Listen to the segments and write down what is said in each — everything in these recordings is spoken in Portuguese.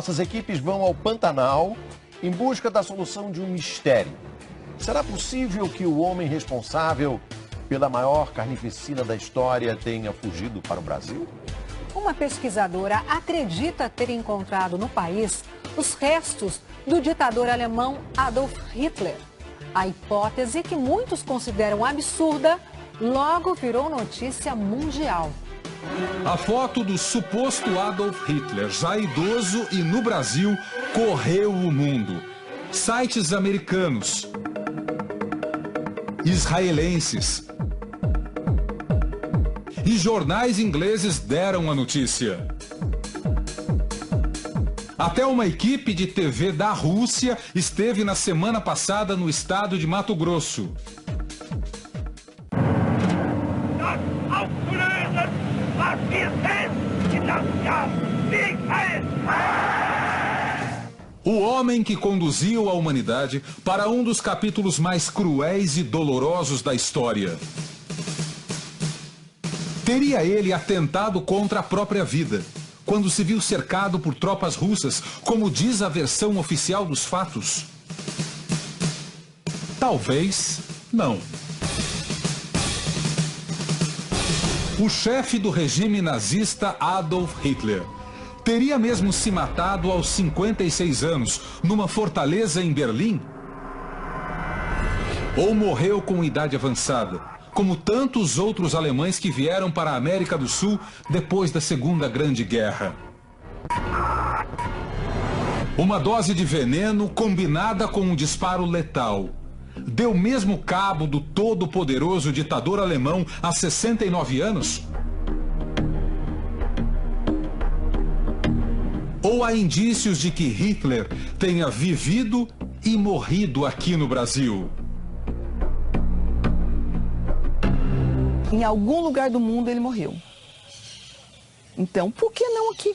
nossas equipes vão ao Pantanal em busca da solução de um mistério. Será possível que o homem responsável pela maior carnificina da história tenha fugido para o Brasil? Uma pesquisadora acredita ter encontrado no país os restos do ditador alemão Adolf Hitler. A hipótese, que muitos consideram absurda, logo virou notícia mundial. A foto do suposto Adolf Hitler, já idoso e no Brasil, correu o mundo. Sites americanos, israelenses e jornais ingleses deram a notícia. Até uma equipe de TV da Rússia esteve na semana passada no estado de Mato Grosso. O homem que conduziu a humanidade para um dos capítulos mais cruéis e dolorosos da história. Teria ele atentado contra a própria vida, quando se viu cercado por tropas russas, como diz a versão oficial dos fatos? Talvez não. O chefe do regime nazista Adolf Hitler teria mesmo se matado aos 56 anos, numa fortaleza em Berlim? Ou morreu com idade avançada, como tantos outros alemães que vieram para a América do Sul depois da Segunda Grande Guerra? Uma dose de veneno combinada com um disparo letal deu mesmo cabo do todo-poderoso ditador alemão há 69 anos? Ou há indícios de que Hitler tenha vivido e morrido aqui no Brasil? Em algum lugar do mundo ele morreu. Então, por que não aqui?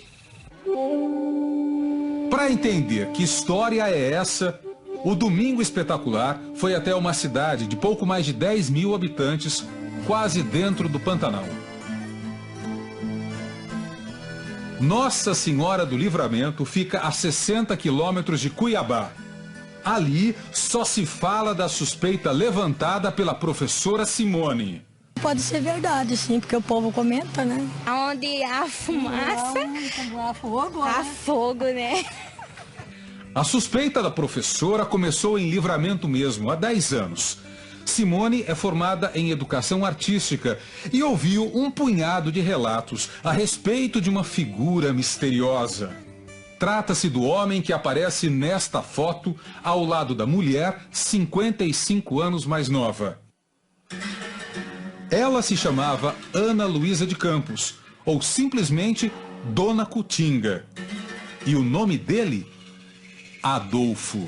Para entender que história é essa, o Domingo Espetacular foi até uma cidade de pouco mais de 10 mil habitantes, quase dentro do Pantanal. Nossa Senhora do Livramento fica a 60 quilômetros de Cuiabá. Ali só se fala da suspeita levantada pela professora Simone. Pode ser verdade, sim, porque o povo comenta, né? Onde há fumaça, há fogo, né? A suspeita da professora começou em Livramento mesmo, há 10 anos. Simone é formada em educação artística e ouviu um punhado de relatos a respeito de uma figura misteriosa. Trata-se do homem que aparece nesta foto ao lado da mulher 55 anos mais nova. Ela se chamava Ana Luísa de Campos, ou simplesmente Dona Cutinga. E o nome dele? Adolfo.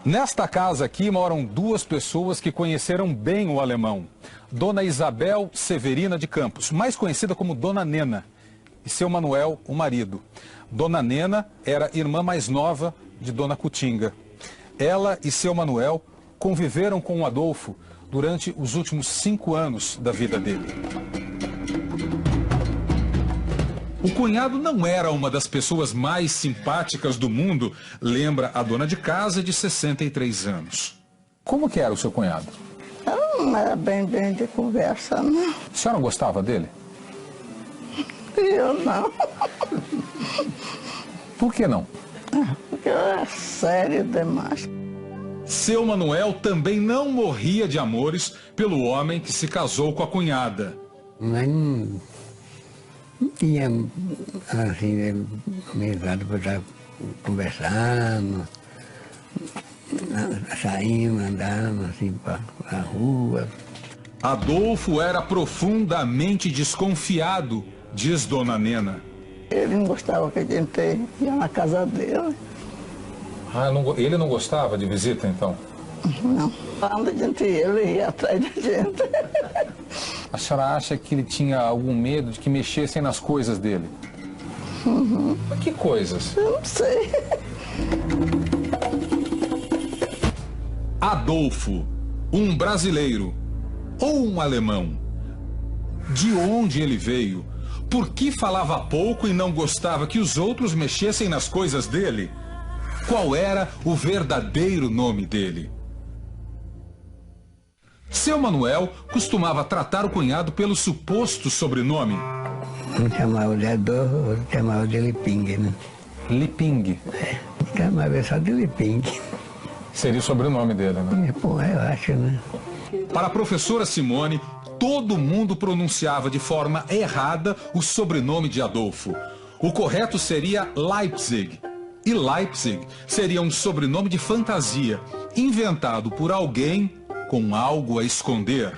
Nesta casa aqui moram duas pessoas que conheceram bem o alemão. Dona Isabel Severina de Campos, mais conhecida como Dona Nena, e seu Manuel, o marido. Dona Nena era irmã mais nova de Dona Cutinga. Ela e seu Manuel conviveram com o Adolfo durante os últimos 5 anos da vida dele. O cunhado não era uma das pessoas mais simpáticas do mundo, lembra a dona de casa de 63 anos. Como que era o seu cunhado? Não era bem de conversa, não. A senhora gostava dele? Eu não. Por que não? Porque eu era sério demais. Seu Manuel também não morria de amores pelo homem que se casou com a cunhada. Mas não tinha, assim, amizade para estar conversando, saindo, andando, assim, para a rua. Adolfo era profundamente desconfiado, diz Dona Nena. Ele não gostava que a gente ia na casa dele. Ah, ele não gostava de visita, então? Não. Quando a gente ia, ele ia atrás da gente. A senhora acha que ele tinha algum medo de que mexessem nas coisas dele? Uhum. Mas que coisas? Eu não sei. Adolfo, um brasileiro ou um alemão? De onde ele veio? Por que falava pouco e não gostava que os outros mexessem nas coisas dele? Qual era o verdadeiro nome dele? Seu Manuel costumava tratar o cunhado pelo suposto sobrenome. Um chamava de Adolfo, outro chamava de Liping, né? Liping. Chamava só de Liping. Seria o sobrenome dele, né? Pô, eu acho, né? Para a professora Simone, todo mundo pronunciava de forma errada o sobrenome de Adolfo. O correto seria Leipzig. E Leipzig seria um sobrenome de fantasia, inventado por alguém com algo a esconder.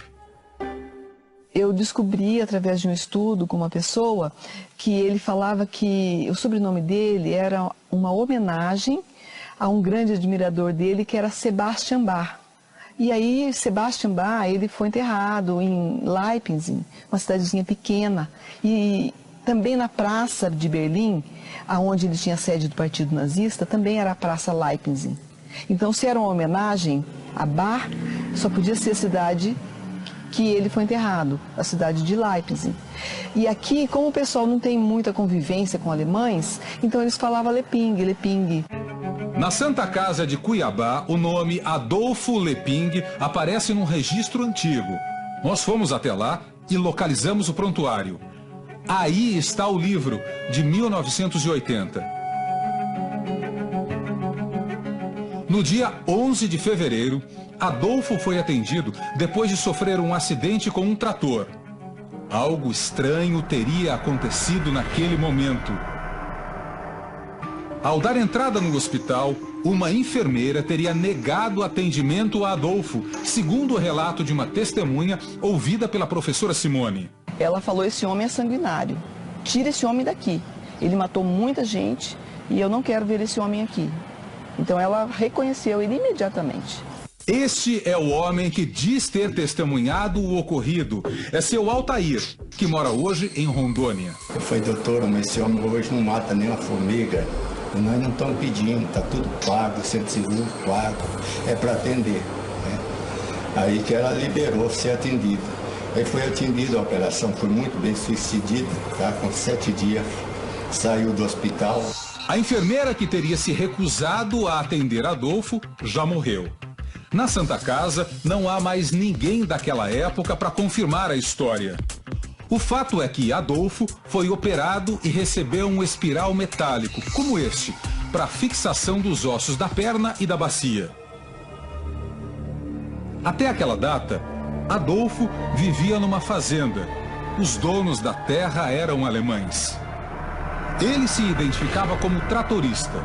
Eu descobri, através de um estudo com uma pessoa, que ele falava que o sobrenome dele era uma homenagem a um grande admirador dele, que era Sebastian Bach. E aí, Sebastian Bach, ele foi enterrado em Leipzig, uma cidadezinha pequena. E também na praça de Berlim, aonde ele tinha sede do Partido Nazista, também era a Praça Leipzig. Então, se era uma homenagem a Bach, só podia ser a cidade que ele foi enterrado, a cidade de Leipzig. E aqui, como o pessoal não tem muita convivência com alemães, então eles falavam Leping, Leping. Na Santa Casa de Cuiabá, o nome Adolfo Leping aparece num registro antigo. Nós fomos até lá e localizamos o prontuário. Aí está o livro, de 1980. No dia 11 de fevereiro, Adolfo foi atendido depois de sofrer um acidente com um trator. Algo estranho teria acontecido naquele momento. Ao dar entrada no hospital, uma enfermeira teria negado atendimento a Adolfo, segundo o relato de uma testemunha ouvida pela professora Simone. Ela falou: esse homem é sanguinário, tira esse homem daqui. Ele matou muita gente e eu não quero ver esse homem aqui. Então ela reconheceu ele imediatamente. Este é o homem que diz ter testemunhado o ocorrido. É seu Altair, que mora hoje em Rondônia. Foi, doutor, mas esse homem hoje não mata nem uma formiga. Nós não estamos pedindo, está tudo pago, centro seguro pago, é para atender. Né? Aí que ela liberou ser atendido. Aí foi atendido, a operação foi muito bem sucedida, tá? Com 7 dias saiu do hospital. A enfermeira que teria se recusado a atender Adolfo já morreu. Na Santa Casa não há mais ninguém daquela época para confirmar a história. O fato é que Adolfo foi operado e recebeu um espiral metálico, como este, para fixação dos ossos da perna e da bacia. Até aquela data, Adolfo vivia numa fazenda. Os donos da terra eram alemães. Ele se identificava como tratorista.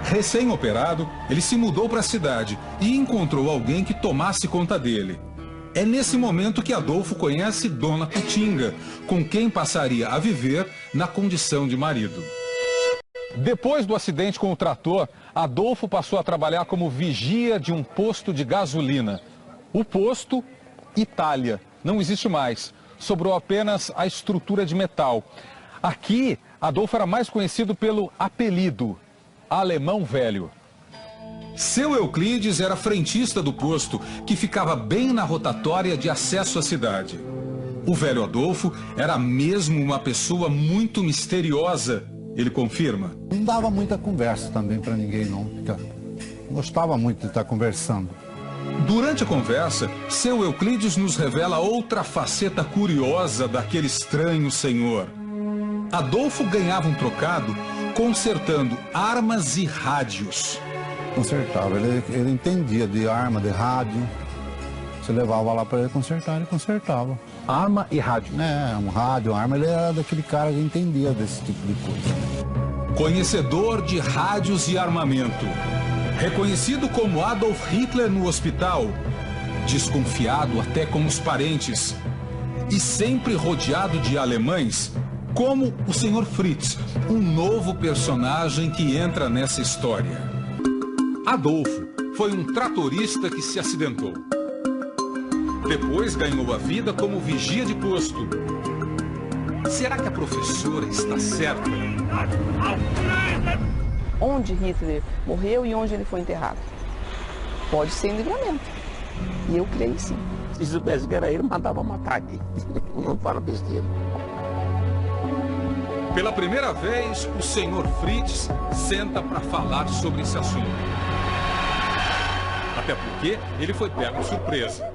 Recém-operado, ele se mudou para a cidade e encontrou alguém que tomasse conta dele. É nesse momento que Adolfo conhece Dona Cutinga, com quem passaria a viver na condição de marido. Depois do acidente com o trator, Adolfo passou a trabalhar como vigia de um posto de gasolina. O posto, Itália, não existe mais. Sobrou apenas a estrutura de metal. Aqui, Adolfo era mais conhecido pelo apelido Alemão Velho. Seu Euclides era frentista do posto, que ficava bem na rotatória de acesso à cidade. O velho Adolfo era mesmo uma pessoa muito misteriosa, ele confirma. Não dava muita conversa também para ninguém, não. Gostava muito de estar conversando. Durante a conversa, seu Euclides nos revela outra faceta curiosa daquele estranho senhor. Adolfo ganhava um trocado consertando armas e rádios. Consertava, ele entendia de arma, de rádio. Você levava lá para ele consertar, ele consertava. Arma e rádio? É, um rádio, uma arma, ele era daquele cara que entendia desse tipo de coisa. Conhecedor de rádios e armamento. Reconhecido como Adolf Hitler no hospital. Desconfiado até com os parentes. E sempre rodeado de alemães, como o Sr. Fritz, um novo personagem que entra nessa história. Adolfo foi um tratorista que se acidentou. Depois ganhou a vida como vigia de posto. Será que a professora está certa? Onde Hitler morreu e onde ele foi enterrado? Pode ser em Livramento. E eu creio sim. Se soubesse que era ele, mandava matar aqui. Não fala besteira. Pela primeira vez, o senhor Fritz senta para falar sobre esse assunto. Até porque ele foi pego de surpresa.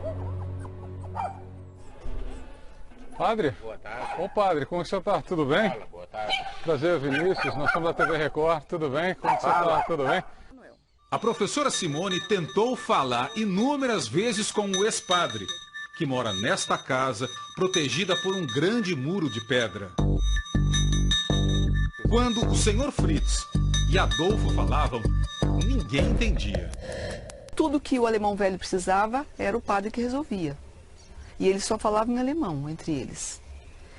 Padre? Boa tarde. Ô padre, como é que você está? Tudo bem? Fala, boa tarde. Prazer, Vinícius. Nós somos da TV Record. Tudo bem? Como é que você está? Tudo bem? A professora Simone tentou falar inúmeras vezes com o ex-padre, que mora nesta casa, protegida por um grande muro de pedra. Quando o senhor Fritz e Adolfo falavam, ninguém entendia. Tudo que o alemão velho precisava era o padre que resolvia. E eles só falavam em alemão entre eles.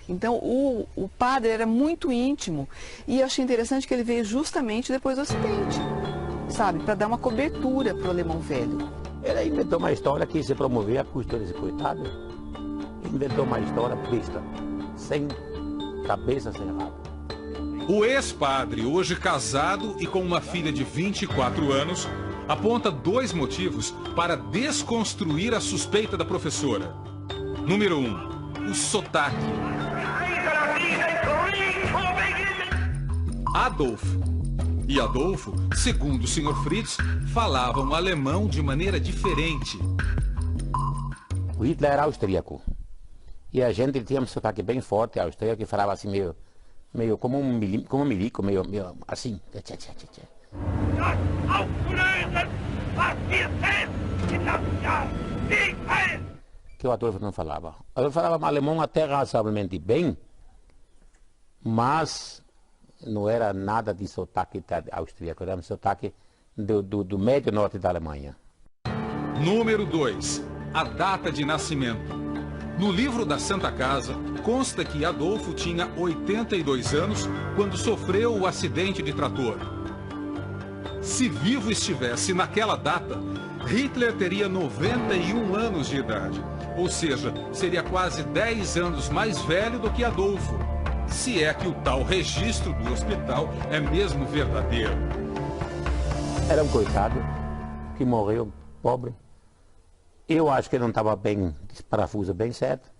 Então o padre era muito íntimo e eu achei interessante que ele veio justamente depois do acidente, sabe, para dar uma cobertura para o alemão velho. Ele inventou uma história que se promovia a custo desse coitado. Inventou uma história besta, sem cabeça, sem rabo. O ex-padre, hoje casado e com uma filha de 24 anos, aponta 2 motivos para desconstruir a suspeita da professora. Número 1, o sotaque. Adolfo e Adolfo, segundo o Sr. Fritz, falavam alemão de maneira diferente. O Hitler era austríaco. E a gente tinha um sotaque bem forte austríaco, que falava assim meio como um milico, meio assim. Que o Adolfo não falava. O Adolfo falava alemão até razoavelmente bem, mas não era nada de sotaque austríaco, era um sotaque do médio norte da Alemanha. Número 2, a data de nascimento. No livro da Santa Casa, consta que Adolfo tinha 82 anos quando sofreu o acidente de trator. Se vivo estivesse naquela data, Hitler teria 91 anos de idade, ou seja, seria quase 10 anos mais velho do que Adolfo, se é que o tal registro do hospital é mesmo verdadeiro. Era um coitado que morreu pobre. Eu acho que não estava bem, parafuso bem certo.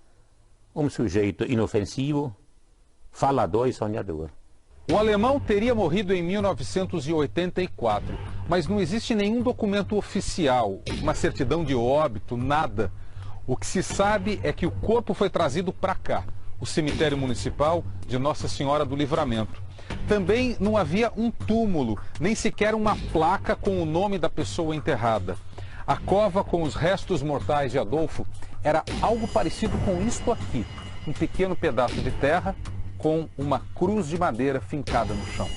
Um sujeito inofensivo, falador e sonhador. O alemão teria morrido em 1984, mas não existe nenhum documento oficial, uma certidão de óbito, nada. O que se sabe é que o corpo foi trazido para cá, o cemitério municipal de Nossa Senhora do Livramento. Também não havia um túmulo, nem sequer uma placa com o nome da pessoa enterrada. A cova com os restos mortais de Adolfo era algo parecido com isto aqui, um pequeno pedaço de terra com uma cruz de madeira fincada no chão.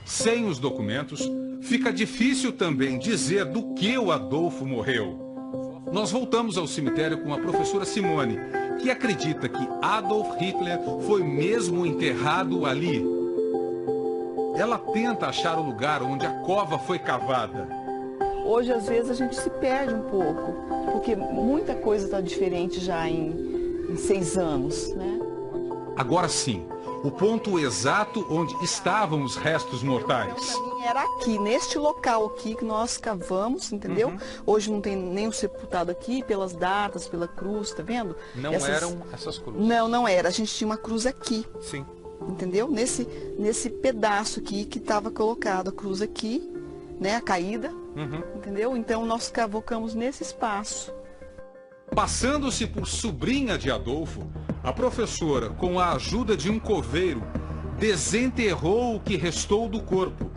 Sem os documentos, fica difícil também dizer do que o Adolfo morreu. Nós voltamos ao cemitério com a professora Simone, que acredita que Adolf Hitler foi mesmo enterrado ali. Ela tenta achar o lugar onde a cova foi cavada. Hoje, às vezes, a gente se perde um pouco, porque muita coisa está diferente já em 6 anos, né? Agora sim, o ponto exato onde estavam os restos mortais. Para mim era aqui, neste local aqui que nós cavamos, entendeu? Hoje não tem nenhum sepultado aqui, pelas datas, pela cruz, tá vendo? Não eram essas cruzes? Não era. A gente tinha uma cruz aqui. Sim. Entendeu? Nesse pedaço aqui que estava colocado a cruz aqui, né? A caída. Entendeu? Então nós cavocamos nesse espaço. Passando-se por sobrinha de Adolfo, a professora, com a ajuda de um coveiro, desenterrou o que restou do corpo.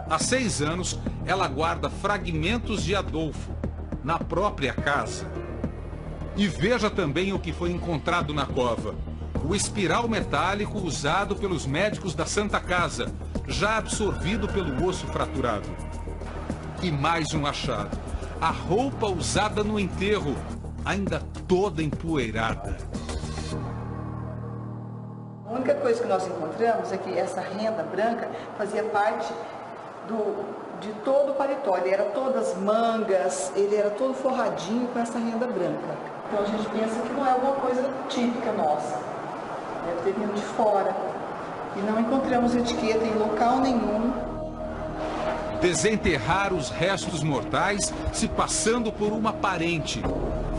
Há 6 anos, ela guarda fragmentos de Adolfo na própria casa. E veja também o que foi encontrado na cova. O espiral metálico usado pelos médicos da Santa Casa, já absorvido pelo osso fraturado. E mais um achado. A roupa usada no enterro, ainda toda empoeirada. A única coisa que nós encontramos é que essa renda branca fazia parte de todo o paletó. Ele era todas mangas, ele era todo forradinho com essa renda branca. Então a gente pensa que não é alguma coisa típica nossa. Deve ter vindo de fora. E não encontramos etiqueta em local nenhum. desenterrar os restos mortais se passando por uma parente.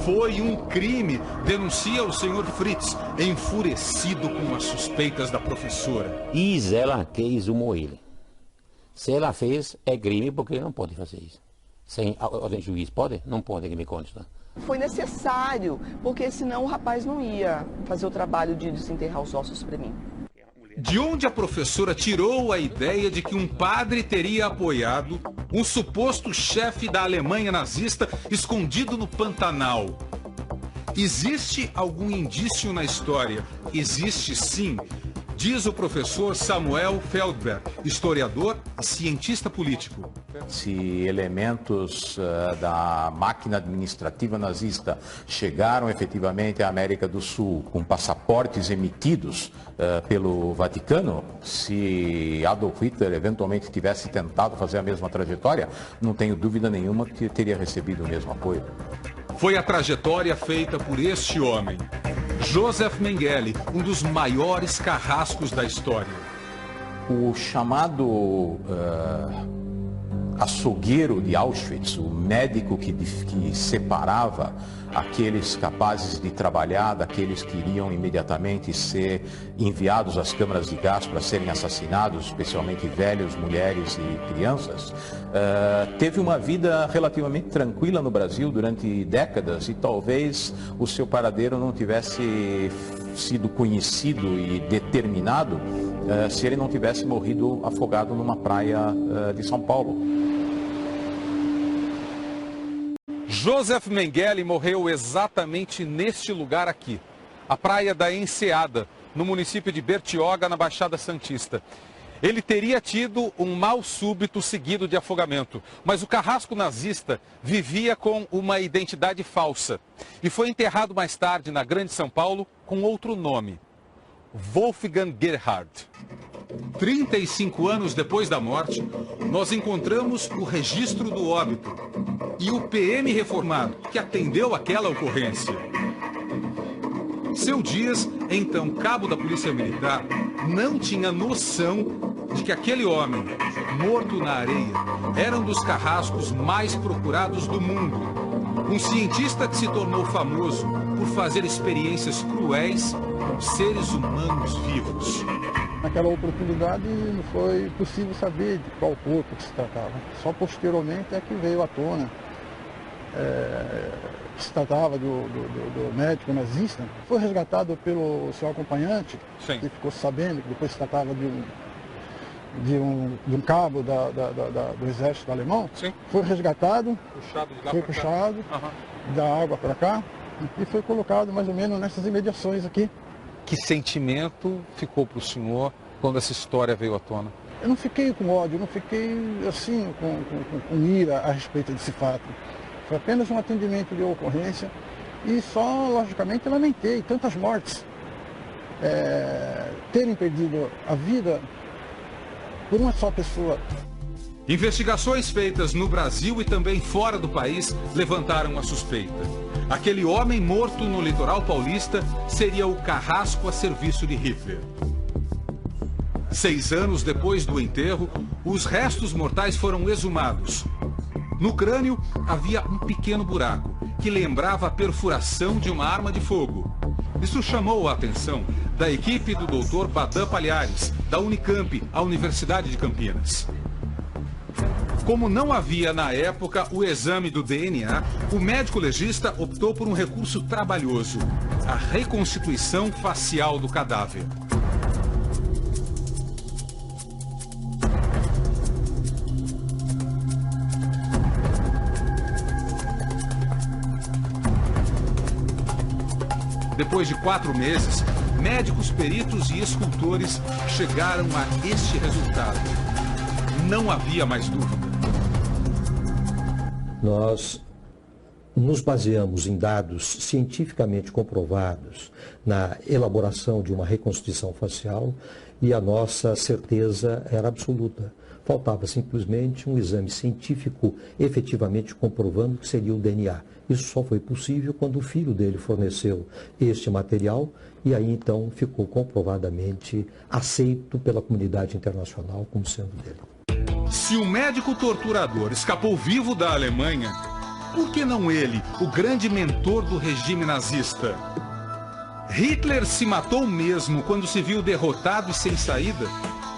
Foi um crime, denuncia o senhor Fritz, enfurecido com as suspeitas da professora. E ela quis humilhar ele. Se ela fez, é crime porque ele não pode fazer isso. Sem ordem de juiz, pode? Não pode, que me consta. Foi necessário, porque senão o rapaz não ia fazer o trabalho de desenterrar os ossos para mim. De onde a professora tirou a ideia de que um padre teria apoiado um suposto chefe da Alemanha nazista escondido no Pantanal? Existe algum indício na história? Existe sim, diz o professor Samuel Feldberg, historiador e cientista político. Se elementos da máquina administrativa nazista chegaram efetivamente à América do Sul com passaportes emitidos pelo Vaticano, se Adolf Hitler eventualmente tivesse tentado fazer a mesma trajetória, não tenho dúvida nenhuma que teria recebido o mesmo apoio. Foi a trajetória feita por este homem, Joseph Mengele, um dos maiores carrascos da história. O chamado açougueiro de Auschwitz, o médico que separava aqueles capazes de trabalhar daqueles que iriam imediatamente ser enviados às câmaras de gás para serem assassinados, especialmente velhos, mulheres e crianças, teve uma vida relativamente tranquila no Brasil durante décadas e talvez o seu paradeiro não tivesse sido conhecido e determinado se ele não tivesse morrido afogado numa praia de São Paulo. Joseph Mengele morreu exatamente neste lugar aqui, a praia da Enseada, no município de Bertioga, na Baixada Santista. Ele teria tido um mal súbito seguido de afogamento, mas o carrasco nazista vivia com uma identidade falsa e foi enterrado mais tarde na Grande São Paulo com outro nome, Wolfgang Gerhard. 35 anos depois da morte, nós encontramos o registro do óbito e o PM reformado que atendeu aquela ocorrência. Seu Dias, então cabo da Polícia Militar, não tinha noção de que aquele homem, morto na areia, era um dos carrascos mais procurados do mundo. Um cientista que se tornou famoso por fazer experiências cruéis com seres humanos vivos. Naquela oportunidade não foi possível saber de qual corpo que se tratava. Só posteriormente é que veio à tona que se tratava do médico nazista. Foi resgatado pelo seu acompanhante, Sim. que ficou sabendo que depois se tratava de um cabo do exército alemão. Sim. Foi resgatado, foi puxado da água para cá e foi colocado mais ou menos nessas imediações aqui. Que sentimento ficou para o senhor quando essa história veio à tona? Eu não fiquei com ódio, não fiquei assim com ira a respeito desse fato. Foi apenas um atendimento de ocorrência e só, logicamente, lamentei tantas mortes. Terem perdido a vida por uma só pessoa. Investigações feitas no Brasil e também fora do país levantaram a suspeita. Aquele homem morto no litoral paulista seria o carrasco a serviço de Hitler. 6 anos depois do enterro, os restos mortais foram exumados. No crânio havia um pequeno buraco que lembrava a perfuração de uma arma de fogo. Isso chamou a atenção da equipe do Dr. Badan Palhares, da Unicamp, a Universidade de Campinas. Como não havia na época o exame do DNA, o médico legista optou por um recurso trabalhoso, a reconstituição facial do cadáver. Depois de 4 meses, médicos, peritos e escultores chegaram a este resultado. Não havia mais dúvida. Nós nos baseamos em dados cientificamente comprovados na elaboração de uma reconstituição facial e a nossa certeza era absoluta. Faltava simplesmente um exame científico efetivamente comprovando que seria o DNA. Isso só foi possível quando o filho dele forneceu este material e aí então ficou comprovadamente aceito pela comunidade internacional como sendo dele. Se o médico torturador escapou vivo da Alemanha, por que não ele, o grande mentor do regime nazista? Hitler se matou mesmo quando se viu derrotado e sem saída?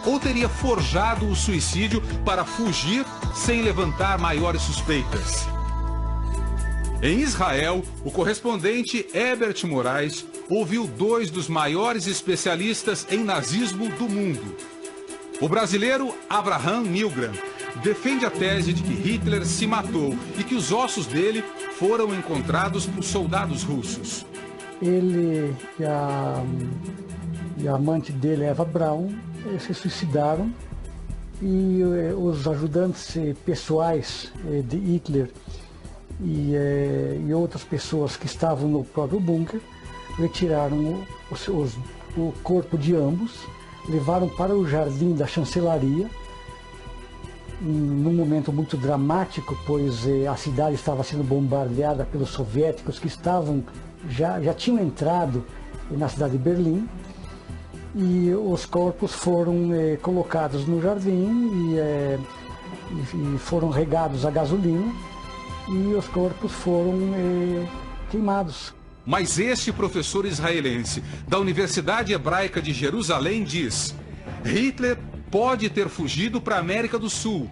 Ou teria forjado o suicídio para fugir sem levantar maiores suspeitas? Em Israel, o correspondente Herbert Moraes ouviu dois dos maiores especialistas em nazismo do mundo. O brasileiro Abraham Milgram defende a tese de que Hitler se matou e que os ossos dele foram encontrados por soldados russos. Ele e a amante dele, Eva Braun, se suicidaram e os ajudantes pessoais de Hitler e outras pessoas que estavam no próprio bunker retiraram o corpo de ambos, levaram para o jardim da chancelaria, num momento muito dramático, pois a cidade estava sendo bombardeada pelos soviéticos que já tinham entrado na cidade de Berlim, e os corpos foram colocados no jardim e foram regados a gasolina, e os corpos foram queimados. Mas este professor israelense da Universidade Hebraica de Jerusalém diz: Hitler pode ter fugido para a América do Sul.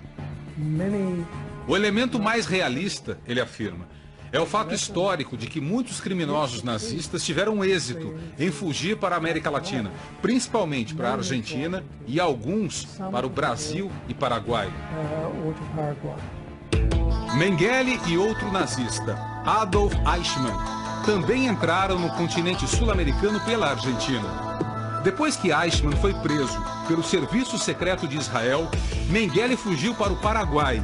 O elemento mais realista, ele afirma, é o fato histórico de que muitos criminosos nazistas tiveram êxito em fugir para a América Latina, principalmente para a Argentina e alguns para o Brasil e Paraguai. Mengele e outro nazista, Adolf Eichmann, também entraram no continente sul-americano pela Argentina. Depois que Eichmann foi preso pelo Serviço Secreto de Israel, Mengele fugiu para o Paraguai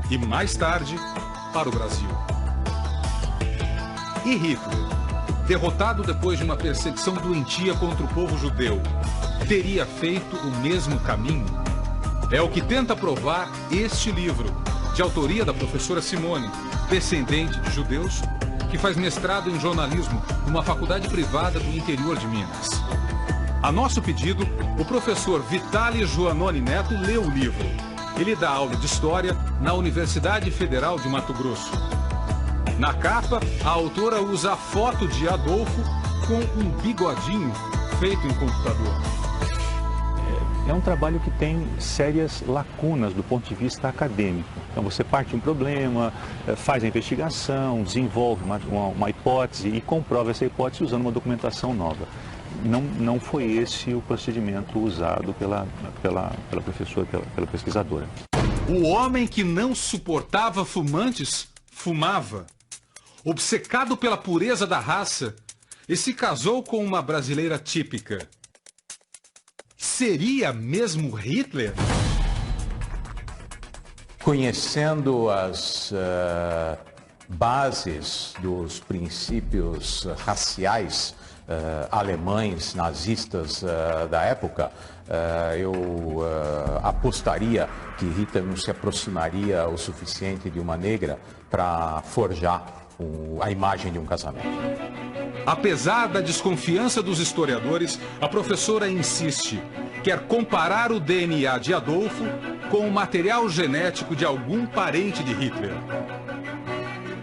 e, mais tarde, para o Brasil. E Hitler, derrotado depois de uma perseguição doentia contra o povo judeu, teria feito o mesmo caminho? É o que tenta provar este livro, de autoria da professora Simone, descendente de judeus, que faz mestrado em jornalismo numa faculdade privada do interior de Minas. A nosso pedido, o professor Vitali Joanoni Neto leu o livro. Ele dá aula de História na Universidade Federal de Mato Grosso. Na capa, a autora usa a foto de Adolfo com um bigodinho feito em computador. É um trabalho que tem sérias lacunas do ponto de vista acadêmico. Então você parte de um problema, faz a investigação, desenvolve uma hipótese e comprova essa hipótese usando uma documentação nova. Não foi esse o procedimento usado pela professora, pela pesquisadora. O homem que não suportava fumantes, fumava. Obcecado pela pureza da raça, e se casou com uma brasileira típica. Seria mesmo Hitler? Conhecendo as bases dos princípios raciais alemães, nazistas da época, eu apostaria que Hitler não se aproximaria o suficiente de uma negra para forjar a imagem de um casamento. Apesar da desconfiança dos historiadores, a professora insiste. Quer comparar o DNA de Adolfo com o material genético de algum parente de Hitler.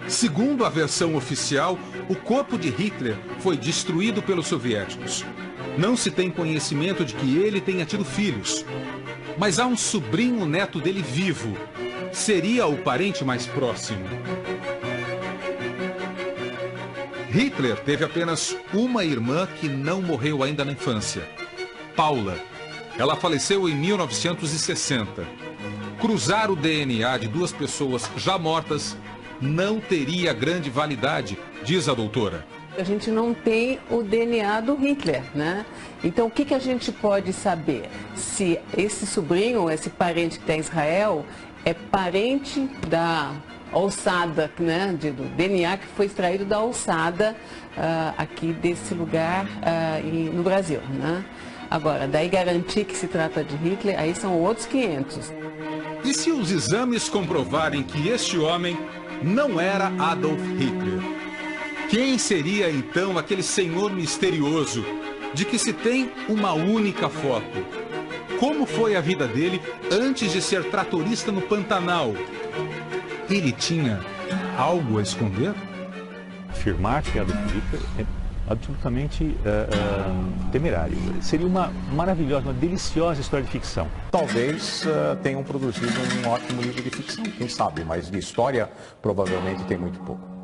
Segundo a versão oficial, o corpo de Hitler foi destruído pelos soviéticos. Não se tem conhecimento de que ele tenha tido filhos. Mas há um sobrinho neto dele vivo. Seria o parente mais próximo. Hitler teve apenas uma irmã que não morreu ainda na infância, Paula. Ela faleceu em 1960. Cruzar o DNA de duas pessoas já mortas não teria grande validade, diz a doutora. A gente não tem o DNA do Hitler, né? Então, o que a gente pode saber? Se esse sobrinho, esse parente que está em Israel, é parente da alçada, né, do DNA que foi extraído da alçada aqui desse lugar no Brasil, né? Agora, daí garantir que se trata de Hitler, aí são outros 500. E se os exames comprovarem que este homem não era Adolf Hitler? Quem seria então aquele senhor misterioso de que se tem uma única foto? como foi a vida dele antes de ser tratorista no Pantanal. Ele tinha algo a esconder? Afirmar que é Adolf Hitler é absolutamente temerário. Seria uma maravilhosa, uma deliciosa história de ficção. Talvez tenham produzido um ótimo livro de ficção, quem sabe, mas de história provavelmente tem muito pouco.